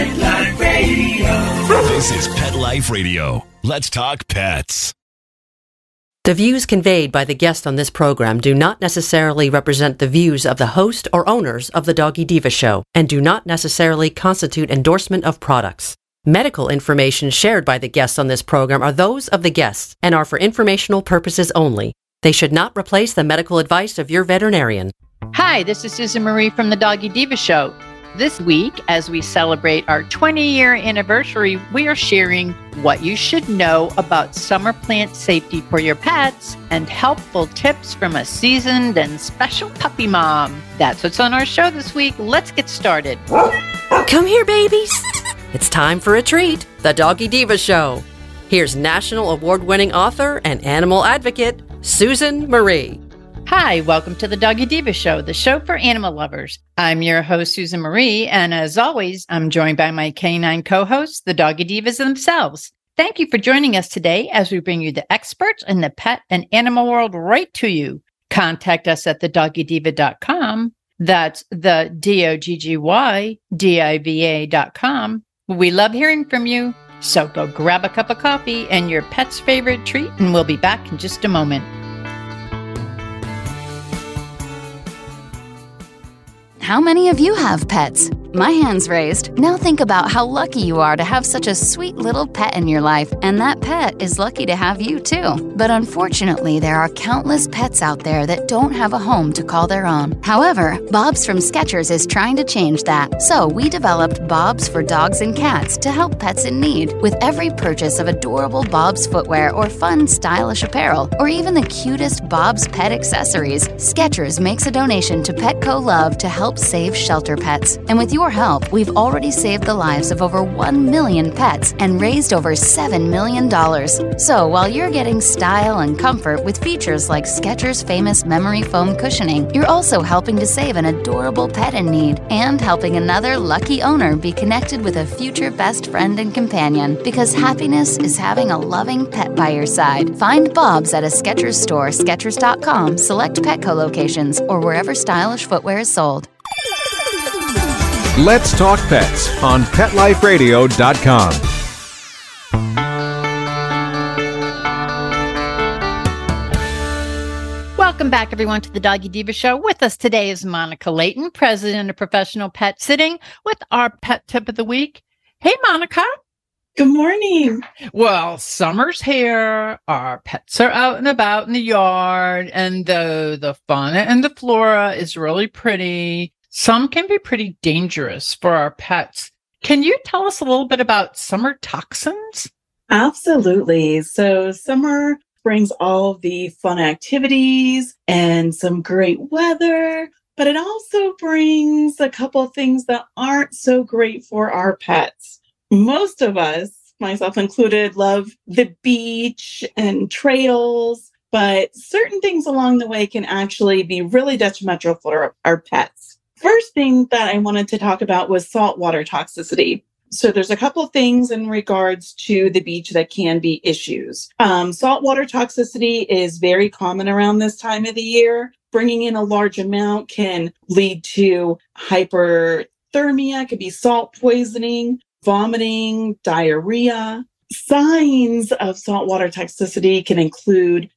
Pet Life Radio. This is Pet Life Radio. Let's talk pets. The views conveyed by the guest on this program do not necessarily represent the views of the host or owners of the Doggy Diva Show and do not necessarily constitute endorsement of products. Medical information shared by the guests on this program are those of the guests and are for informational purposes only. They should not replace the medical advice of your veterinarian. Hi, this is Susan Marie from the Doggy Diva Show. This week, as we celebrate our 20-year anniversary, we are sharing what you should know about summer plant safety for your pets and helpful tips from a seasoned and special puppy mom. That's what's on our show this week. Let's get started. Come here, babies. It's time for a treat, the Doggy Diva Show. Here's national award-winning author and animal advocate, Susan Marie. Hi, welcome to the Doggy Diva Show, the show for animal lovers. I'm your host, Susan Marie, and as always, I'm joined by my canine co-hosts, the Doggy Divas themselves. Thank you for joining us today as we bring you the experts in the pet and animal world right to you. Contact us at thedoggydiva.com. That's the DOGGYDIVA.com. We love hearing from you, so go grab a cup of coffee and your pet's favorite treat, and we'll be back in just a moment. How many of you have pets? My hand's raised. Now think about how lucky you are to have such a sweet little pet in your life, and that pet is lucky to have you too. But unfortunately, there are countless pets out there that don't have a home to call their own. However, Bob's from Skechers is trying to change that. So we developed Bob's for dogs and cats to help pets in need. With every purchase of adorable Bob's footwear or fun, stylish apparel, or even the cutest Bob's pet accessories, Skechers makes a donation to Petco Love to help save shelter pets. And with your help, we've already saved the lives of over 1 million pets and raised over $7 million. So while you're getting style and comfort with features like Skechers' famous memory foam cushioning, you're also helping to save an adorable pet in need and helping another lucky owner be connected with a future best friend and companion. Because happiness is having a loving pet by your side. Find Bob's at a Skechers store, Skechers.com, select Petco locations, or wherever stylish footwear is sold. Let's Talk Pets on PetLifeRadio.com. Welcome back, everyone, to the Doggy Diva Show. With us today is Monica Leighton, president of Professional Pet Sitting, with our pet tip of the week. Hey, Monica. Good morning. Well, summer's here. Our pets are out and about in the yard, and the fauna and the flora is really pretty. Some can be pretty dangerous for our pets. Can you tell us a little bit about summer toxins? Absolutely. So summer brings all of the fun activities and some great weather, but it also brings a couple of things that aren't so great for our pets. Most of us, myself included, love the beach and trails, but certain things along the way can actually be really detrimental for our pets. First thing that I wanted to talk about was saltwater toxicity. So there's a couple of things in regards to the beach that can be issues. Saltwater toxicity is very common around this time of the year. Bringing in a large amount can lead to hyperthermia, could be salt poisoning, vomiting, diarrhea. Signs of saltwater toxicity can include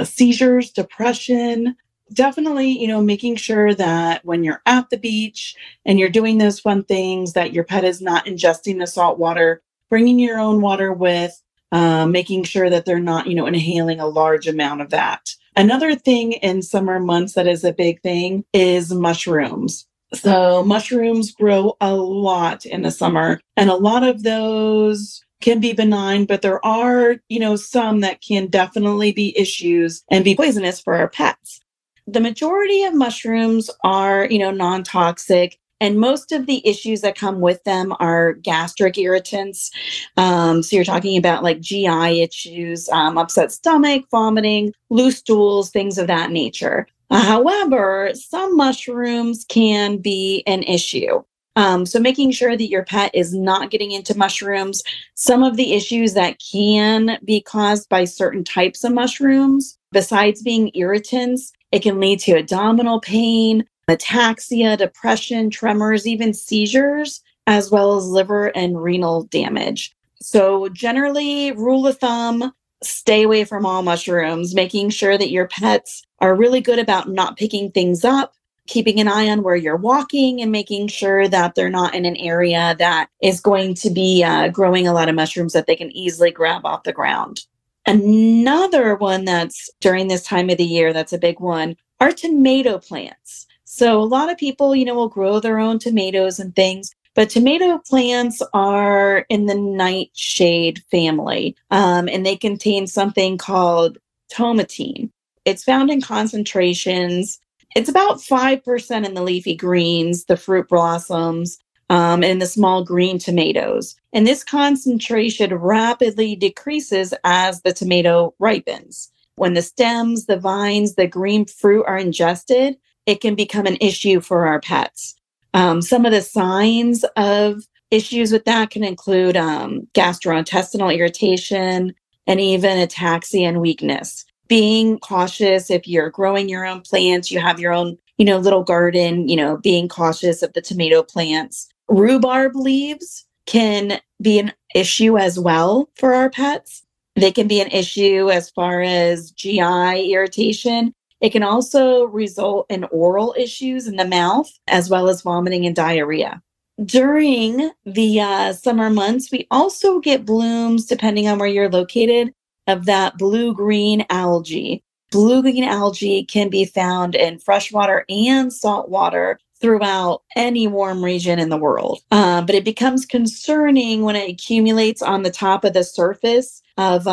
seizures, depression. Definitely, making sure that when you're at the beach and you're doing those fun things, that your pet is not ingesting the salt water, bringing your own water with, making sure that they're not, inhaling a large amount of that. Another thing in summer months that is a big thing is mushrooms. So mushrooms grow a lot in the summer, and a lot of those can be benign, but there are, some that can definitely be issues and be poisonous for our pets. The majority of mushrooms are, non-toxic, and most of the issues that come with them are gastric irritants. So you're talking about like GI issues, upset stomach, vomiting, loose stools, things of that nature. However, some mushrooms can be an issue. So making sure that your pet is not getting into mushrooms. Some of the issues that can be caused by certain types of mushrooms, besides being irritants, it can lead to abdominal pain, ataxia, depression, tremors, even seizures. as well as liver and renal damage. So generally, rule of thumb, stay away from all mushrooms, making sure that your pets are really good about not picking things up, keeping an eye on where you're walking, and making sure that they're not in an area that is going to be growing a lot of mushrooms that they can easily grab off the ground. Another one that's during this time of the year, that's a big one, are tomato plants. So a lot of people, will grow their own tomatoes and things, but tomato plants are in the nightshade family, and they contain something called tomatine. It's found in concentrations. It's about 5% in the leafy greens, the fruit blossoms, and the small green tomatoes. And this concentration rapidly decreases as the tomato ripens. When the stems, the vines, the green fruit are ingested, it can become an issue for our pets. Some of the signs of issues with that can include gastrointestinal irritation and even ataxia and weakness. Being cautious if you're growing your own plants, you have your own, little garden, being cautious of the tomato plants. Rhubarb leaves can be an issue as well for our pets. They can be an issue as far as GI irritation. It can also result in oral issues in the mouth, as well as vomiting and diarrhea. During the summer months, we also get blooms, depending on where you're located, of that blue-green algae. Blue-green algae can be found in freshwater and saltwater throughout any warm region in the world. But it becomes concerning when it accumulates on the top of the surface of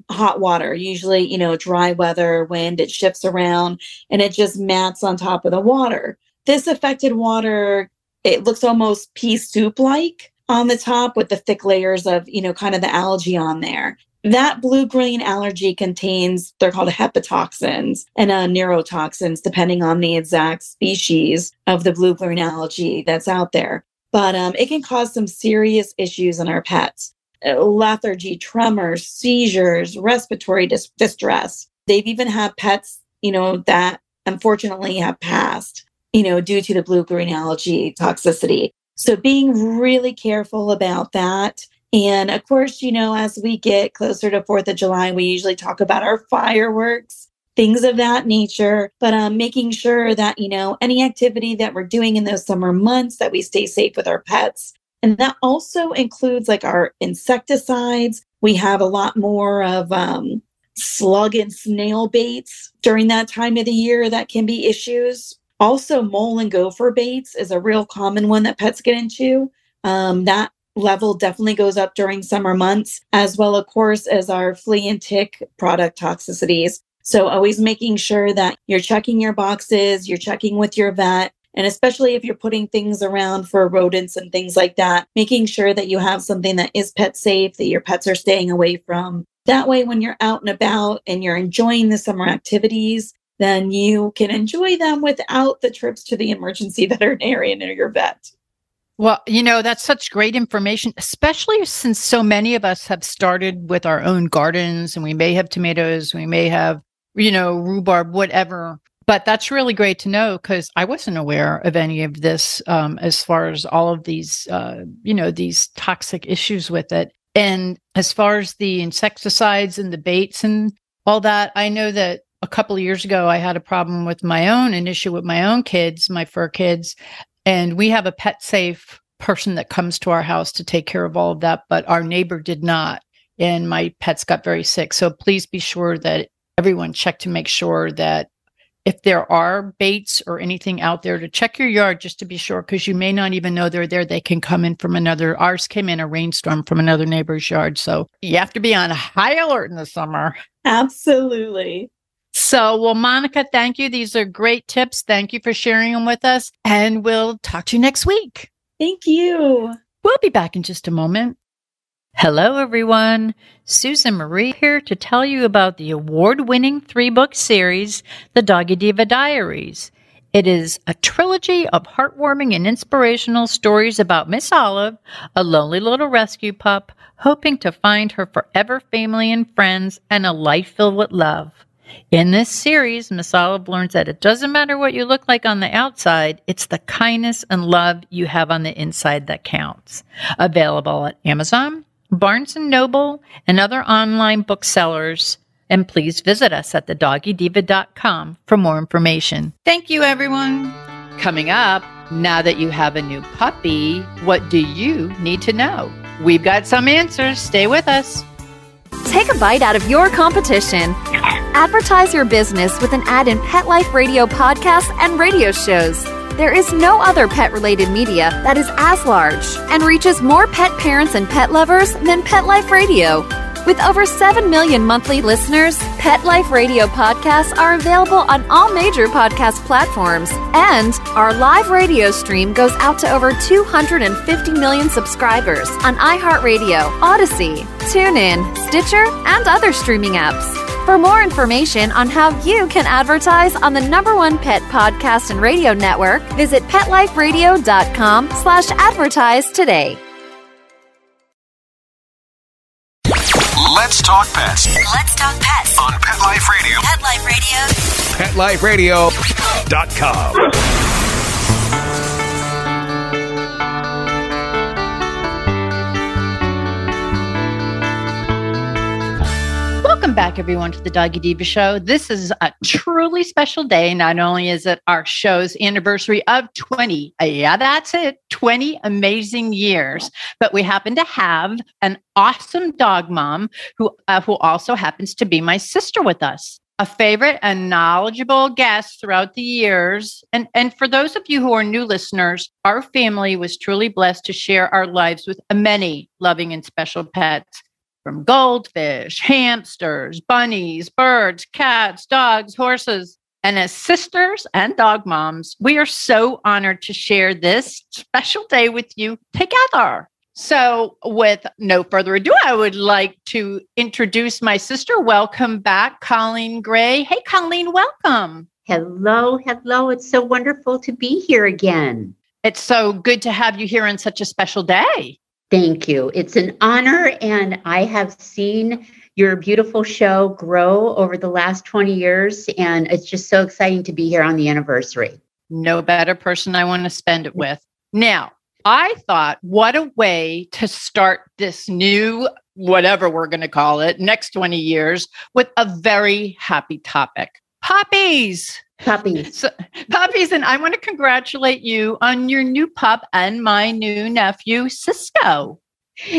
hot water, usually, dry weather, wind, it shifts around and it just mats on top of the water. This affected water, it looks almost pea soup-like on the top with the thick layers of, kind of the algae on there. That blue-green algae contains, they're called hepatotoxins and neurotoxins, depending on the exact species of the blue-green algae that's out there. But it can cause some serious issues in our pets. Lethargy, tremors, seizures, respiratory distress. They've even had pets, that unfortunately have passed, due to the blue-green algae toxicity. So being really careful about that. And of course, as we get closer to 4th of July, we usually talk about our fireworks, things of that nature, but making sure that, any activity that we're doing in those summer months, that we stay safe with our pets. And that also includes like our insecticides. We have a lot more of slug and snail baits during that time of the year that can be issues. Also, mole and gopher baits is a real common one that pets get into. That level definitely goes up during summer months, as well, of course, as our flea and tick product toxicities. So always making sure that you're checking your boxes, you're checking with your vet, and especially if you're putting things around for rodents and things like that, making sure that you have something that is pet safe, that your pets are staying away from. That way, when you're out and about and you're enjoying the summer activities, then you can enjoy them without the trips to the emergency veterinarian or your vet. Well, that's such great information, especially since so many of us have started with our own gardens and we may have tomatoes, we may have, rhubarb, whatever. But that's really great to know because I wasn't aware of any of this as far as all of these, these toxic issues with it. And as far as the insecticides and the baits and all that, I know that a couple of years ago, I had a problem with an issue with my own kids, my fur kids. And we have a pet safe person that comes to our house to take care of all of that, but our neighbor did not. And my pets got very sick. So please be sure that everyone check to make sure that if there are baits or anything out there, to check your yard just to be sure, because you may not even know they're there. They can come in from ours came in a rainstorm from another neighbor's yard. So you have to be on high alert in the summer. Absolutely. So, well, Monica, thank you. These are great tips. Thank you for sharing them with us. And we'll talk to you next week. Thank you. We'll be back in just a moment. Hello, everyone. Susan Marie here to tell you about the award-winning 3-book series, The Doggy Diva Diaries. It is a trilogy of heartwarming and inspirational stories about Miss Olive, a lonely little rescue pup, hoping to find her forever family and friends and a life filled with love. In this series, Miss Olive learns that it doesn't matter what you look like on the outside, it's the kindness and love you have on the inside that counts. Available at Amazon, Barnes & Noble, and other online booksellers. And please visit us at thedoggydiva.com for more information. Thank you, everyone. Coming up, now that you have a new puppy, what do you need to know? We've got some answers. Stay with us. Take a bite out of your competition. Advertise your business with an ad in Pet Life Radio podcasts and radio shows. There is no other pet-related media that is as large and reaches more pet parents and pet lovers than Pet Life Radio. With over 7 million monthly listeners, Pet Life Radio podcasts are available on all major podcast platforms, and our live radio stream goes out to over 250 million subscribers on iHeartRadio, Odyssey, TuneIn, Stitcher, and other streaming apps. For more information on how you can advertise on the #1 pet podcast and radio network, visit PetLifeRadio.com/advertise today. Let's talk pets Let's talk pets. on Pet Life Radio. Pet Life Radio. PetLifeRadio.com. Welcome back, everyone, to the Doggy Diva Show. This is a truly special day. Not only is it our show's anniversary of 20, yeah, that's it, 20 amazing years, but we happen to have an awesome dog mom who also happens to be my sister with us. A favorite and knowledgeable guest throughout the years. And for those of you who are new listeners, our family was truly blessed to share our lives with many loving and special pets. From goldfish, hamsters, bunnies, birds, cats, dogs, horses. And as sisters and dog moms, we are so honored to share this special day with you together. So with no further ado, I would like to introduce my sister. Welcome back, Colleen Gray. Hey, Colleen, welcome. Hello. It's so wonderful to be here again. It's so good to have you here on such a special day. Thank you. It's an honor, and I have seen your beautiful show grow over the last 20 years, and it's just so exciting to be here on the anniversary. No better person I want to spend it with. Now, I thought, what a way to start this new, whatever we're going to call it, next 20 years with a very happy topic. Puppies. Puppies. Puppies. And I want to congratulate you on your new pup and my new nephew, Cisco.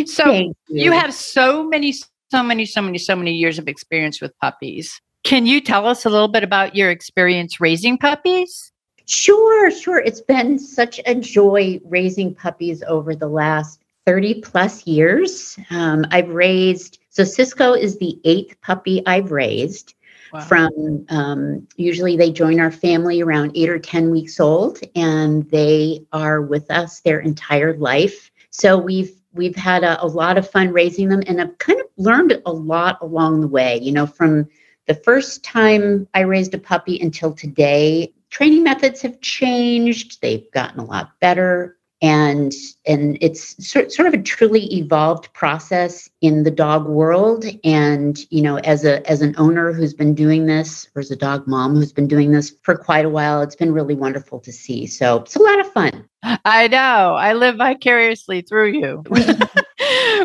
So you have so many years of experience with puppies. Can you tell us a little bit about your experience raising puppies? Sure. It's been such a joy raising puppies over the last 30 plus years. So Cisco is the 8th puppy I've raised. Wow. From usually they join our family around 8 or 10 weeks old, and they are with us their entire life. So we've had a lot of fun raising them, and I've kind of learned a lot along the way. You know, from the first time I raised a puppy until today, training methods have changed. They've gotten a lot better. And it's sort of a truly evolved process in the dog world. And, you know, as an owner who's been doing this, or as a dog mom who's been doing this for quite a while, it's been really wonderful to see. So it's a lot of fun. I know. I live vicariously through you.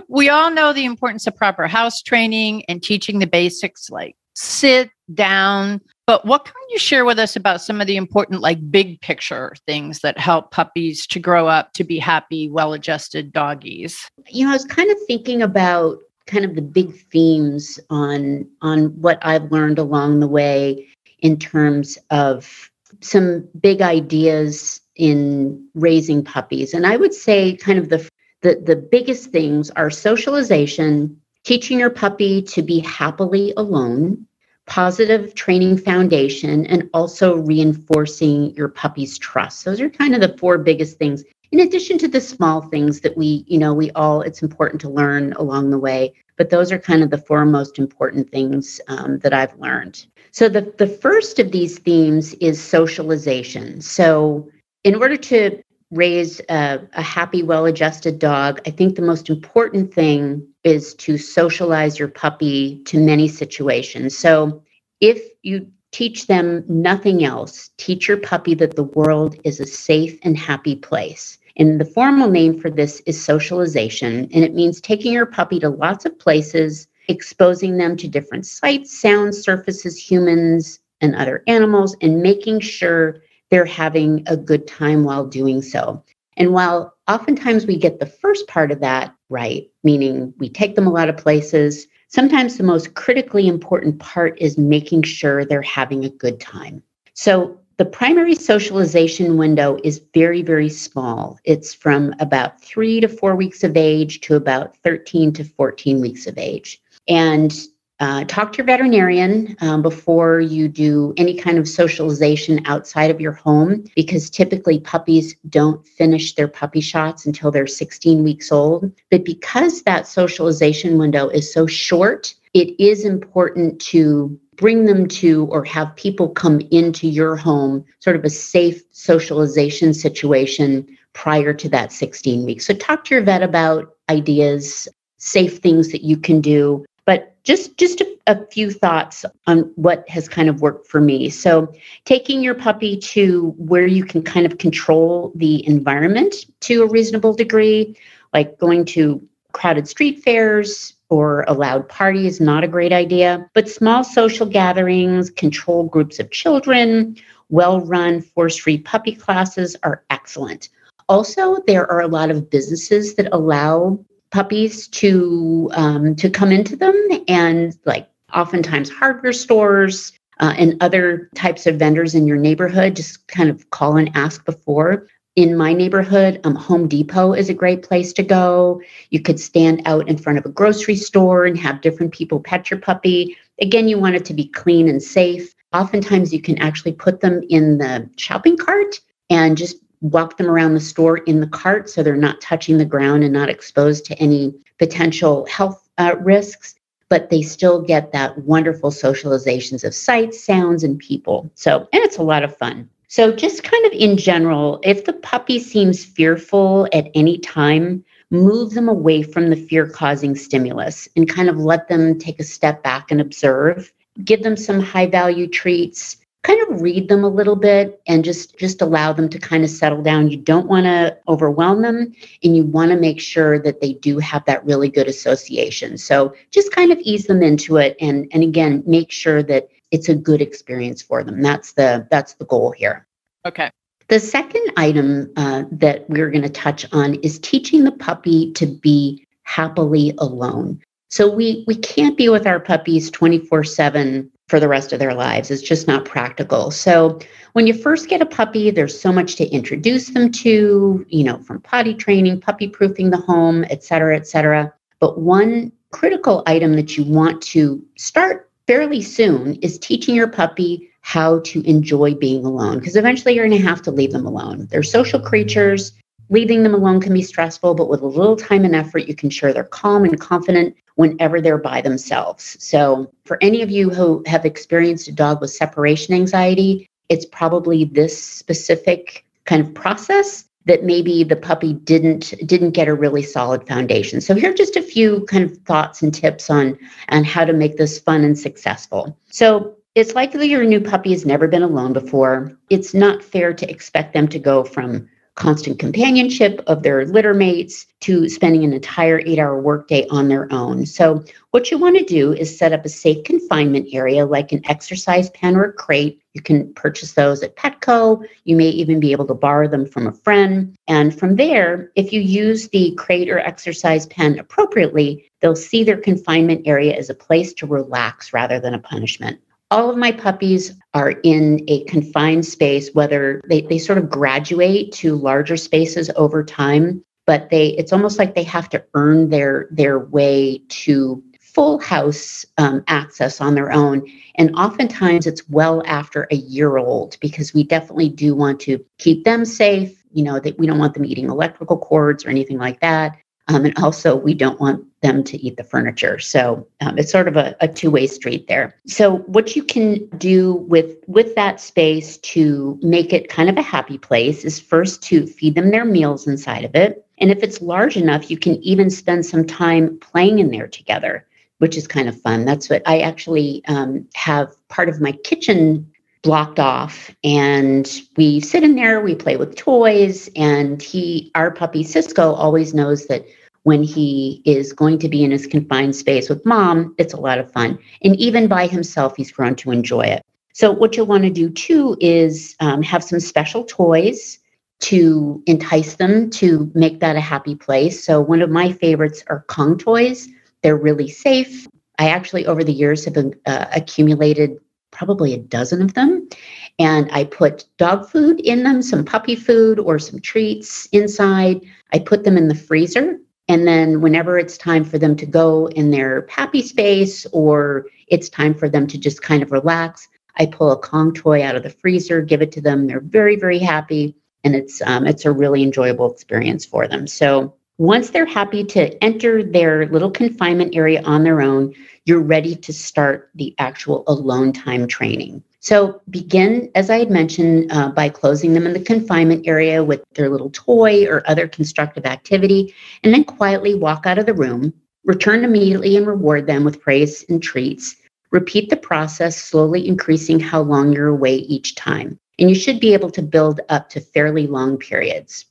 We all know the importance of proper house training and teaching the basics like sit down. But what can you share with us about some of the important, like big picture things that help puppies to grow up to be happy, well-adjusted doggies? You know, I was kind of thinking about kind of the big themes on what I've learned along the way in terms of some big ideas in raising puppies. And I would say kind of the biggest things are socialization, teaching your puppy to be happily alone, positive training foundation, and also reinforcing your puppy's trust. Those are kind of the 4 biggest things, in addition to the small things that it's important to learn along the way. But those are kind of the 4 most important things that I've learned. So the first of these themes is socialization. So in order to raise a happy, well-adjusted dog, I think the most important thing is to socialize your puppy to many situations. So if you teach them nothing else, teach your puppy that the world is a safe and happy place. And the formal name for this is socialization. And it means taking your puppy to lots of places, exposing them to different sights, sounds, surfaces, humans, and other animals, and making sure they're having a good time while doing so. And while oftentimes we get the first part of that right, meaning we take them a lot of places, sometimes the most critically important part is making sure they're having a good time. So the primary socialization window is very, very small. It's from about 3 to 4 weeks of age to about 13 to 14 weeks of age. And talk to your veterinarian before you do any kind of socialization outside of your home, because typically puppies don't finish their puppy shots until they're 16 weeks old. But because that socialization window is so short, it is important to bring them to or have people come into your home, sort of a safe socialization situation prior to that 16 weeks. So talk to your vet about ideas, safe things that you can do. But just a few thoughts on what has kind of worked for me. So taking your puppy to where you can kind of control the environment to a reasonable degree, like going to crowded street fairs or a loud party is not a great idea. But small social gatherings, controlled groups of children, well-run force-free puppy classes are excellent. Also, there are a lot of businesses that allow puppies to come into them, and like oftentimes hardware stores and other types of vendors in your neighborhood. Just kind of call and ask before. In my neighborhood, Home Depot is a great place to go. You could stand out in front of a grocery store and have different people pet your puppy. Again, you want it to be clean and safe. Oftentimes you can actually put them in the shopping cart and just walk them around the store in the cart so they're not touching the ground and not exposed to any potential health risks, but they still get that wonderful socializations of sights, sounds, and people. So, and it's a lot of fun. So just kind of in general, if the puppy seems fearful at any time, move them away from the fear-causing stimulus and kind of let them take a step back and observe. Give them some high-value treats. Kind of read them a little bit and just allow them to kind of settle down. You don't want to overwhelm them, and you want to make sure that they do have that really good association. So just kind of ease them into it, and again, make sure that it's a good experience for them. That's the goal here. Okay. The second item that we're going to touch on is teaching the puppy to be happily alone. So we can't be with our puppies 24/7 for the rest of their lives. It's just not practical. So when you first get a puppy, there's so much to introduce them to, from potty training, puppy proofing the home, et cetera, et cetera. But one critical item that you want to start fairly soon is teaching your puppy how to enjoy being alone, because eventually you're going to have to leave them alone. They're social creatures. Leaving them alone can be stressful, but with a little time and effort, you can ensure they're calm and confident whenever they're by themselves. So for any of you who have experienced a dog with separation anxiety, it's probably this specific kind of process that maybe the puppy didn't get a really solid foundation. So here are just a few kind of thoughts and tips on how to make this fun and successful. So it's likely your new puppy has never been alone before. It's not fair to expect them to go from constant companionship of their litter mates to spending an entire 8-hour workday on their own. So what you want to do is set up a safe confinement area like an exercise pen or a crate. You can purchase those at Petco. You may even be able to borrow them from a friend. And from there, if you use the crate or exercise pen appropriately, they'll see their confinement area as a place to relax rather than a punishment. All of my puppies are in a confined space, whether they sort of graduate to larger spaces over time, but it's almost like they have to earn their way to full house access on their own. And oftentimes it's well after a year old, because we definitely do want to keep them safe, that we don't want them eating electrical cords or anything like that. And also, we don't want them to eat the furniture. So it's sort of a two-way street there. So what you can do with that space to make it kind of a happy place is first to feed them their meals inside of it. And if it's large enough, you can even spend some time playing in there together. which is kind of fun. That's what I actually have part of my kitchen blocked off, and we sit in there, we play with toys, and our puppy Cisco always knows that when he is going to be in his confined space with mom, it's a lot of fun. And even by himself, he's grown to enjoy it. So what you'll want to do too is have some special toys to entice them to make that a happy place. So one of my favorites are Kong toys. They're really safe. I actually, over the years, have accumulated probably a dozen of them. And I put dog food in them, some puppy food or some treats inside. I put them in the freezer. And then whenever it's time for them to go in their happy space, or it's time for them to just kind of relax, I pull a Kong toy out of the freezer, give it to them. They're very, very happy. And it's a really enjoyable experience for them. So once they're happy to enter their little confinement area on their own, you're ready to start the actual alone time training. So begin, as I had mentioned, by closing them in the confinement area with their little toy or other constructive activity, and then quietly walk out of the room, return immediately and reward them with praise and treats. Repeat the process, slowly increasing how long you're away each time. And you should be able to build up to fairly long periods.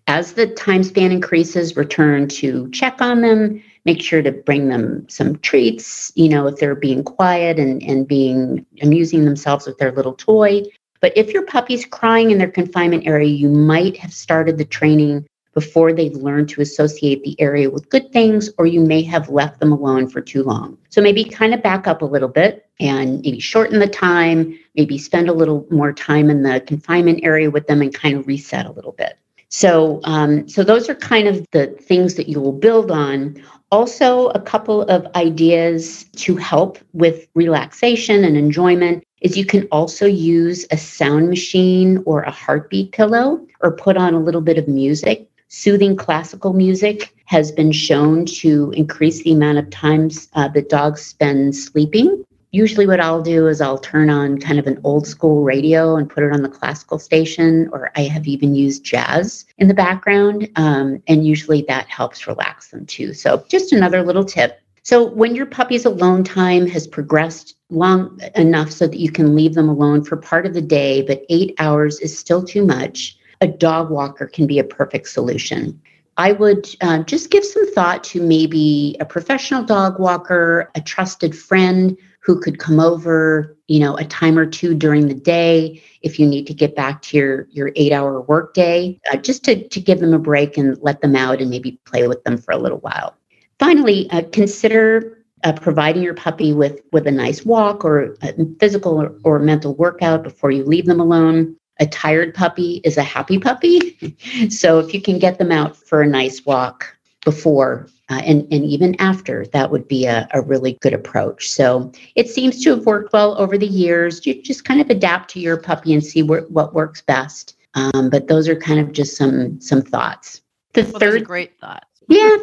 As the time span increases, return to check on them, make sure to bring them some treats, if they're being quiet and amusing themselves with their little toy. But if your puppy's crying in their confinement area, you might have started the training before they've learned to associate the area with good things, or you may have left them alone for too long. So maybe kind of back up a little bit and maybe shorten the time, maybe spend a little more time in the confinement area with them and kind of reset a little bit. So those are kind of the things that you will build on. Also, a couple of ideas to help with relaxation and enjoyment is you can also use a sound machine or a heartbeat pillow, or put on a little bit of music. Soothing classical music has been shown to increase the amount of times that dogs spend sleeping. Usually what I'll do is I'll turn on kind of an old school radio and put it on the classical station, or I have even used jazz in the background. And usually that helps relax them too. So just another little tip. So when your puppy's alone time has progressed long enough so that you can leave them alone for part of the day, but 8 hours is still too much, a dog walker can be a perfect solution. I would just give some thought to maybe a professional dog walker, a trusted friend who could come over, a time or two during the day if you need to get back to your 8-hour workday, just to give them a break and let them out and maybe play with them for a little while. Finally, consider providing your puppy with a nice walk or a physical or mental workout before you leave them alone. A tired puppy is a happy puppy. So if you can get them out for a nice walk before and even after, that would be a really good approach. So it seems to have worked well over the years. You just kind of adapt to your puppy and see what works best. But those are kind of just some thoughts. Those are great thoughts. Yeah,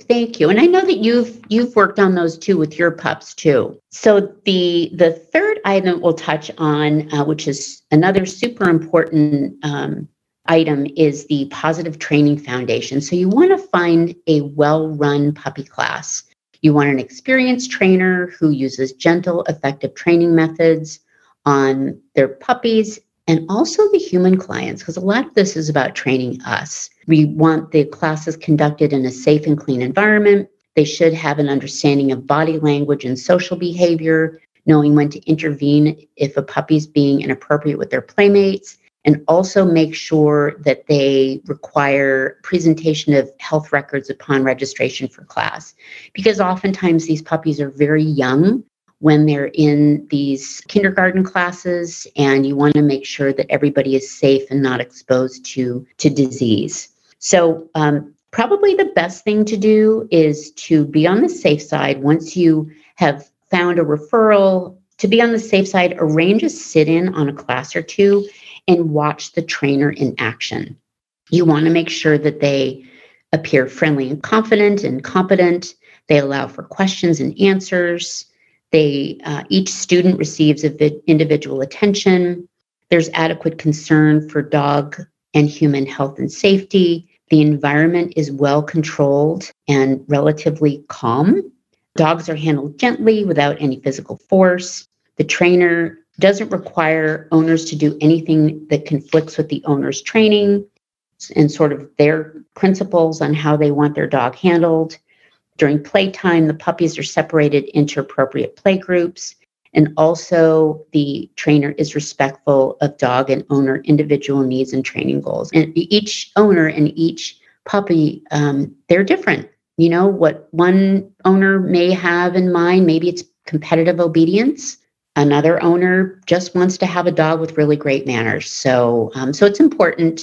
thank you. And I know that you've worked on those too with your pups too. So the third item we'll touch on, which is another super important item, is the Positive Training Foundation. So you want to find a well-run puppy class. You want an experienced trainer who uses gentle, effective training methods on their puppies and also the human clients, because a lot of this is about training us. We want the classes conducted in a safe and clean environment. They should have an understanding of body language and social behavior, knowing when to intervene if a puppy's being inappropriate with their playmates, and also make sure that they require presentation of health records upon registration for class. Because oftentimes these puppies are very young when they're in these kindergarten classes, and you want to make sure that everybody is safe and not exposed to disease. So probably the best thing to do is to be on the safe side. Once you have found a referral, to be on the safe side, arrange a sit-in on a class or two and watch the trainer in action. You want to make sure that they appear friendly and confident and competent. They allow for questions and answers. Each student receives individual attention. There's adequate concern for dog and human health and safety. The environment is well controlled and relatively calm. Dogs are handled gently without any physical force. The trainer doesn't require owners to do anything that conflicts with the owner's training and sort of their principles on how they want their dog handled. During playtime, the puppies are separated into appropriate play groups. And also the trainer is respectful of dog and owner individual needs and training goals. And each owner and each puppy, they're different. You know, what one owner may have in mind, maybe it's competitive obedience. Another owner just wants to have a dog with really great manners. So it's important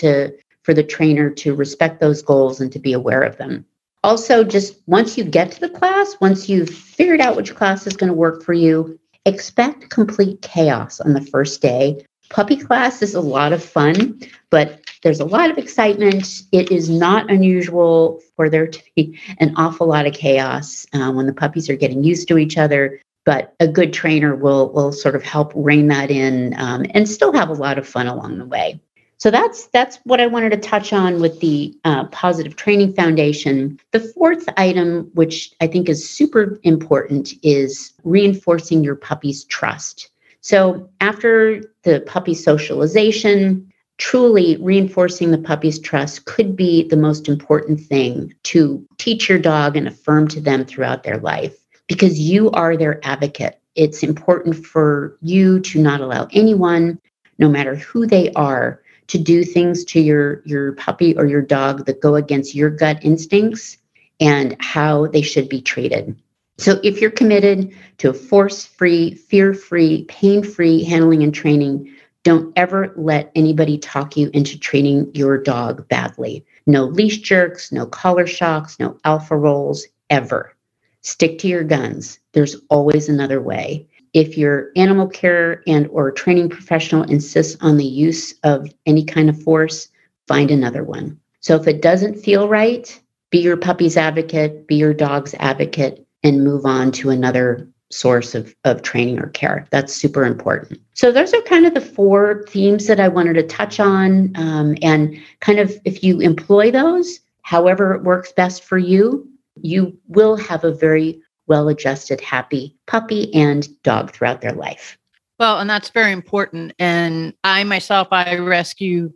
for the trainer to respect those goals and to be aware of them. Also, just once you get to the class, once you've figured out which class is going to work for you, expect complete chaos on the first day. Puppy class is a lot of fun, but there's a lot of excitement. It is not unusual for there to be an awful lot of chaos when the puppies are getting used to each other. But a good trainer will sort of help rein that in and still have a lot of fun along the way. So that's what I wanted to touch on with the Positive Training Foundation. The fourth item, which I think is super important, is reinforcing your puppy's trust. So after the puppy socialization, truly reinforcing the puppy's trust could be the most important thing to teach your dog and affirm to them throughout their life, because you are their advocate. It's important for you to not allow anyone, no matter who they are, to do things to your puppy or your dog that go against your gut instincts and how they should be treated. So if you're committed to a force-free, fear-free, pain-free handling and training, don't ever let anybody talk you into treating your dog badly. No leash jerks, no collar shocks, no alpha rolls, ever. Stick to your guns. There's always another way. If your animal care and or training professional insists on the use of any kind of force, find another one. So if it doesn't feel right, be your puppy's advocate, be your dog's advocate, and move on to another source of training or care. That's super important. So those are kind of the four themes that I wanted to touch on. And kind of if you employ those, however it works best for you, you will have a very well-adjusted, happy puppy and dog throughout their life. Well, and that's very important. And I myself, I rescue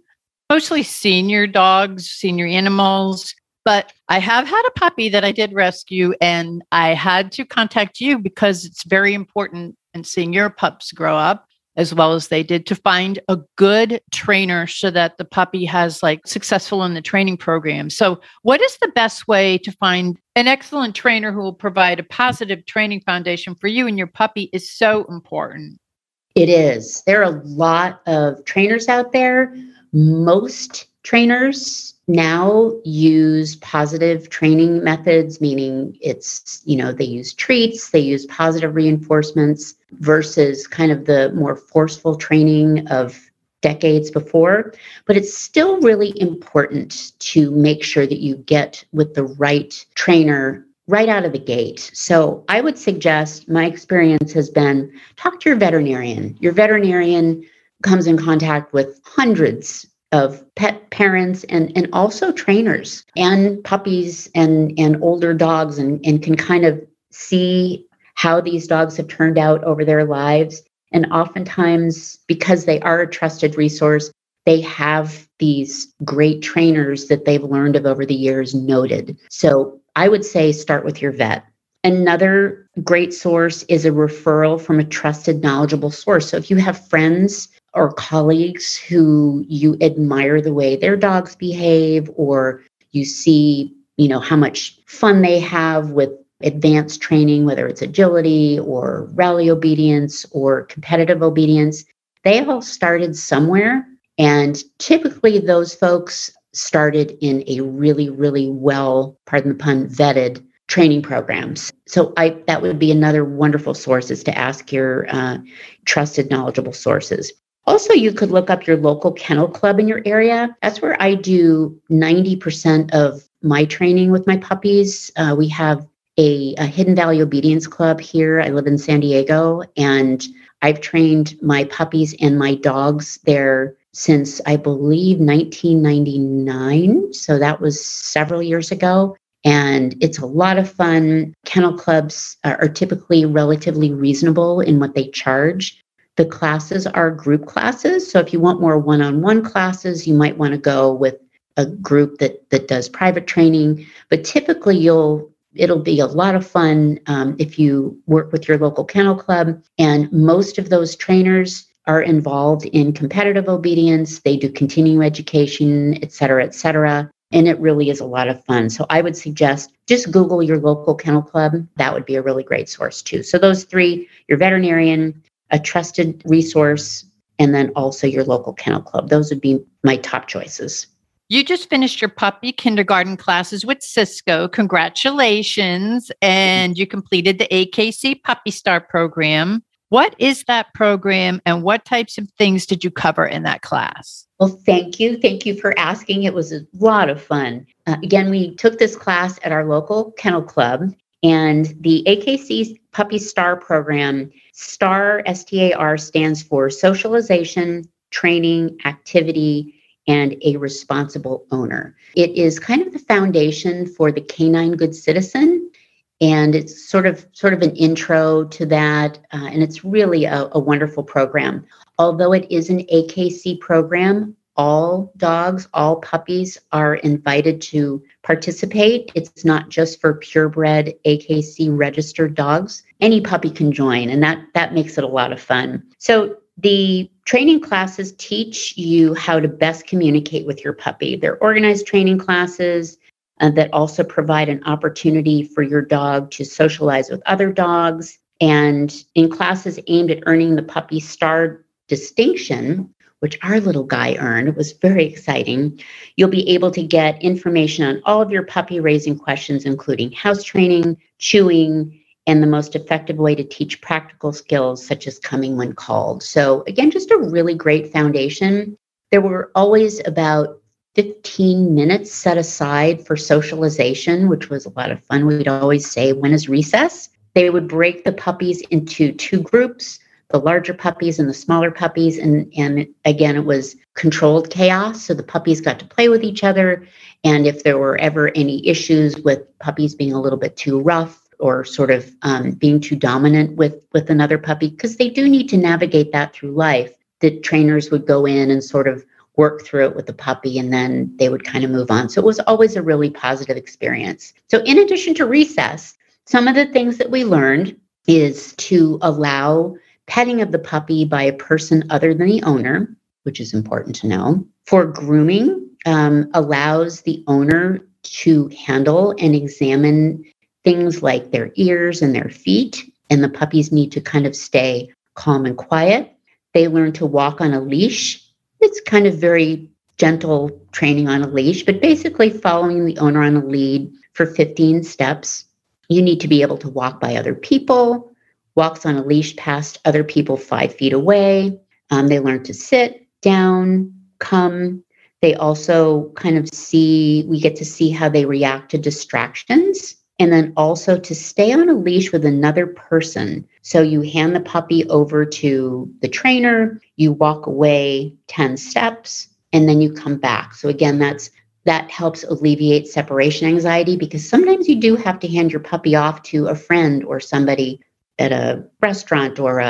mostly senior dogs, senior animals, but I have had a puppy that I did rescue, and I had to contact you because it's very important in seeing your pups grow up as well as they did, to find a good trainer so that the puppy has successful in the training program. So what is the best way to find an excellent trainer who will provide a positive training foundation for you and your puppy is so important. It is. There are a lot of trainers out there. Most trainers now use positive training methods, meaning it's, they use treats, they use positive reinforcements versus kind of the more forceful training of decades before. But it's still really important to make sure that you get with the right trainer right out of the gate. So I would suggest, my experience has been, talk to your veterinarian. Your veterinarian comes in contact with hundreds of pet parents and also trainers and puppies and older dogs and can kind of see how these dogs have turned out over their lives. And oftentimes, because they are a trusted resource, they have these great trainers that they've learned of over the years noted. So I would say start with your vet. Another great source is a referral from a trusted, knowledgeable source. So if you have friends or colleagues who you admire the way their dogs behave, or you see, how much fun they have with advanced training, whether it's agility or rally obedience or competitive obedience, they all started somewhere. And typically those folks started in a really, really well, pardon the pun, vetted training programs. So that would be another wonderful source, is to ask your trusted, knowledgeable sources. Also, you could look up your local kennel club in your area. That's where I do 90% of my training with my puppies. We have a Hidden Valley Obedience Club here. I live in San Diego, and I've trained my puppies and my dogs there since, I believe, 1999. So that was several years ago. And it's a lot of fun. Kennel clubs are typically relatively reasonable in what they charge. The classes are group classes. So if you want more one-on-one classes, you might want to go with a group that does private training. But typically it'll be a lot of fun if you work with your local kennel club. And most of those trainers are involved in competitive obedience. They do continuing education, et cetera, et cetera. And it really is a lot of fun. So I would suggest just Google your local kennel club. That would be a really great source too. So those three, your veterinarian, a trusted resource, and then also your local kennel club. Those would be my top choices. You just finished your puppy kindergarten classes with Cisco. Congratulations. And you completed the AKC Puppy Star program. What is that program and what types of things did you cover in that class? Well, thank you. Thank you for asking. It was a lot of fun. Again, we took this class at our local kennel club, and the AKC Puppy Star program, STAR, S-T-A-R, stands for Socialization, Training, Activity, and a Responsible Owner. It is kind of the foundation for the Canine Good Citizen. And it's sort of an intro to that. And it's really a wonderful program. Although it is an AKC program, all dogs, all puppies are invited to participate. It's not just for purebred AKC registered dogs. Any puppy can join, and that makes it a lot of fun. So the training classes teach you how to best communicate with your puppy. They're organized training classes that also provide an opportunity for your dog to socialize with other dogs. And in classes aimed at earning the Puppy Star distinction, which our little guy earned, it was very exciting, you'll be able to get information on all of your puppy raising questions, including house training, chewing, and the most effective way to teach practical skills such as coming when called. So again, just a really great foundation. There were always about 15 minutes set aside for socialization, which was a lot of fun. We'd always say, when is recess? They would break the puppies into two groups, the larger puppies and the smaller puppies. And again, it was controlled chaos. So the puppies got to play with each other. And if there were ever any issues with puppies being a little bit too rough or sort of being too dominant with another puppy, because they do need to navigate that through life, the trainers would go in and sort of work through it with the puppy, and then they would kind of move on. So it was always a really positive experience. So in addition to recess, some of the things that we learned is to allow petting of the puppy by a person other than the owner, which is important to know. For grooming, allows the owner to handle and examine things like their ears and their feet, and the puppies need to kind of stay calm and quiet. They learn to walk on a leash. It's kind of very gentle training on a leash, but basically following the owner on a lead for 15 steps. You need to be able to walk by other people, walks on a leash past other people 5 feet away. They learn to sit, down, come. They also kind of we get to see how they react to distractions. And then also to stay on a leash with another person. So you hand the puppy over to the trainer, you walk away 10 steps, and then you come back. So again, that helps alleviate separation anxiety, because sometimes you do have to hand your puppy off to a friend or somebody at a restaurant or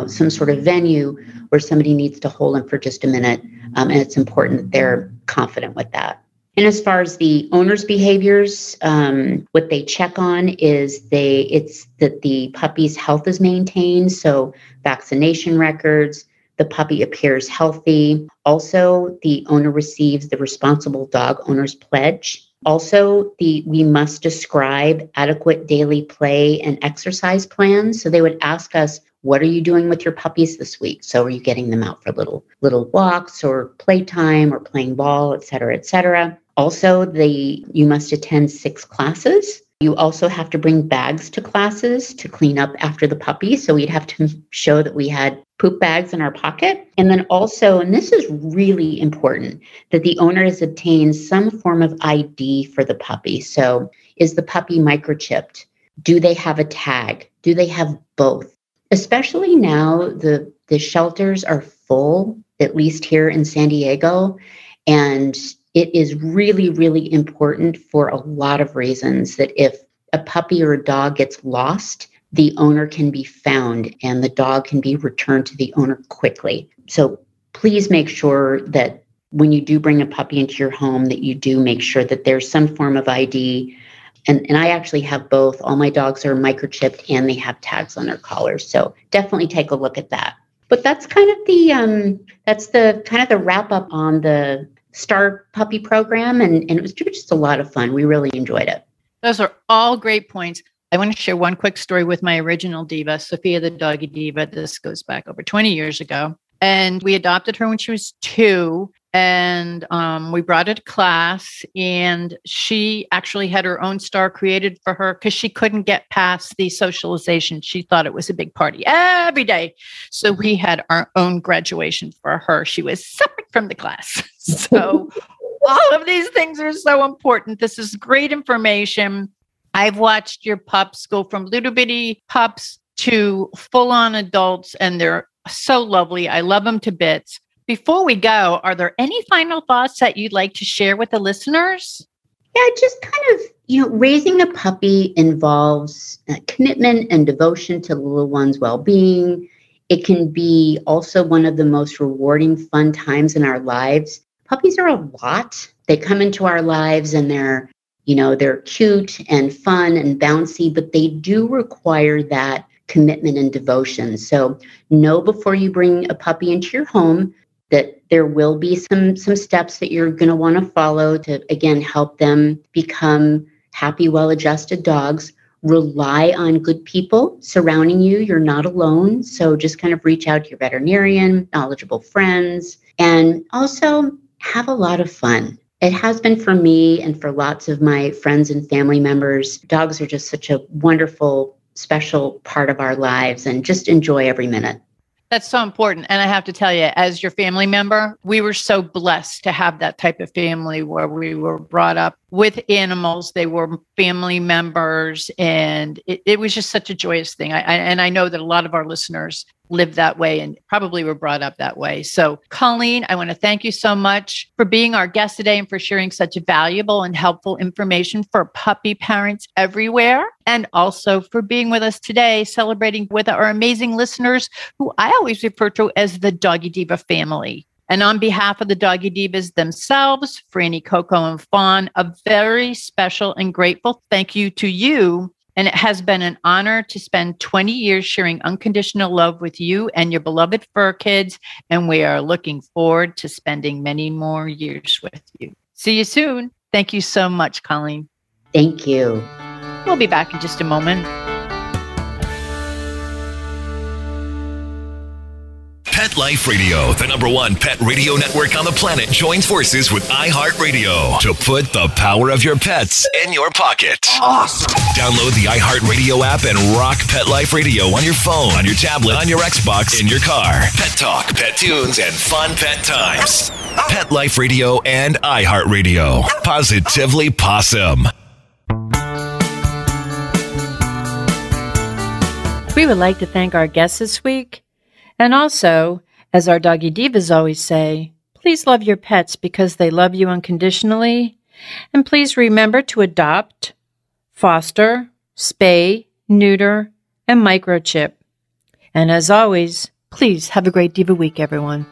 some sort of venue where somebody needs to hold them for just a minute. And it's important that they're confident with that. And as far as the owner's behaviors, what they check on is it's that the puppy's health is maintained. So vaccination records, the puppy appears healthy. Also, the owner receives the responsible dog owner's pledge. Also, we must describe adequate daily play and exercise plans. So they would ask us, what are you doing with your puppies this week? So are you getting them out for little walks or playtime or playing ball, et cetera, et cetera. Also, you must attend 6 classes. You also have to bring bags to classes to clean up after the puppy. So we'd have to show that we had poop bags in our pocket. And then also, and this is really important, that the owner has obtained some form of ID for the puppy. So is the puppy microchipped? Do they have a tag? Do they have both? Especially now, the shelters are full, at least here in San Diego. And it is really, really important for a lot of reasons that if a puppy or a dog gets lost, the owner can be found and the dog can be returned to the owner quickly. So please make sure that when you do bring a puppy into your home, that you do make sure that there's some form of ID. And I actually have both. All my dogs are microchipped and they have tags on their collars. So definitely take a look at that. But that's kind of the wrap up on the Star Puppy program. And it was just a lot of fun. We really enjoyed it. Those are all great points. I want to share one quick story with my original Diva, Sophia the Doggy Diva. This goes back over 20 years ago. And we adopted her when she was 2. And we brought her to class. And she actually had her own star created for her because she couldn't get past the socialization. She thought it was a big party every day. So we had our own graduation for her. She was separate from the class. So all of these things are so important. This is great information. I've watched your pups go from little bitty pups to full-on adults, and they're so lovely. I love them to bits. Before we go, are there any final thoughts that you'd like to share with the listeners? Yeah, just kind of, raising a puppy involves commitment and devotion to the little one's well-being. It can be also one of the most rewarding, fun times in our lives. Puppies are a lot. They come into our lives and they're cute and fun and bouncy, but they do require that commitment and devotion. So know before you bring a puppy into your home that there will be some steps that you're going to want to follow to, again, help them become happy, well-adjusted dogs. Rely on good people surrounding you. You're not alone. So just kind of reach out to your veterinarian, knowledgeable friends, and also have a lot of fun. It has been for me and for lots of my friends and family members. Dogs are just such a wonderful, special part of our lives, and just enjoy every minute. That's so important. And I have to tell you, as your family member, we were so blessed to have that type of family where we were brought up with animals. They were family members, and it was just such a joyous thing. I know that a lot of our listeners live that way and probably were brought up that way. So Colleen, I want to thank you so much for being our guest today and for sharing such valuable and helpful information for puppy parents everywhere. And also for being with us today, celebrating with our amazing listeners who I always refer to as the Doggy Diva family. And on behalf of the Doggy Divas themselves, Franny, Coco, and Fawn, a very special and grateful thank you to you. And it has been an honor to spend 20 years sharing unconditional love with you and your beloved fur kids. And we are looking forward to spending many more years with you. See you soon. Thank you so much, Colleen. Thank you. We'll be back in just a moment. Pet Life Radio, the #1 pet radio network on the planet, joins forces with iHeartRadio to put the power of your pets in your pocket. Awesome! Download the iHeartRadio app and rock Pet Life Radio on your phone, on your tablet, on your Xbox, in your car. Pet talk, pet tunes, and fun pet times. Pet Life Radio and iHeartRadio. Positively Possum. We would like to thank our guests this week. And also, as our Doggy Divas always say, please love your pets because they love you unconditionally. And please remember to adopt, foster, spay, neuter, and microchip. And as always, please have a great Diva week, everyone.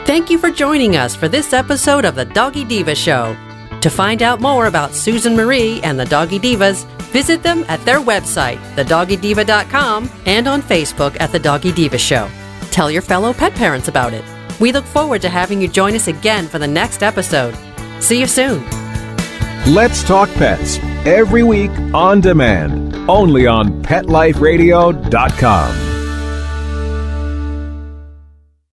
Thank you for joining us for this episode of the Doggy Diva Show. To find out more about Susan Marie and the Doggy Divas, visit them at their website, thedoggydiva.com, and on Facebook at The Doggy Diva Show. Tell your fellow pet parents about it. We look forward to having you join us again for the next episode. See you soon. Let's Talk Pets, every week on demand, only on PetLifeRadio.com.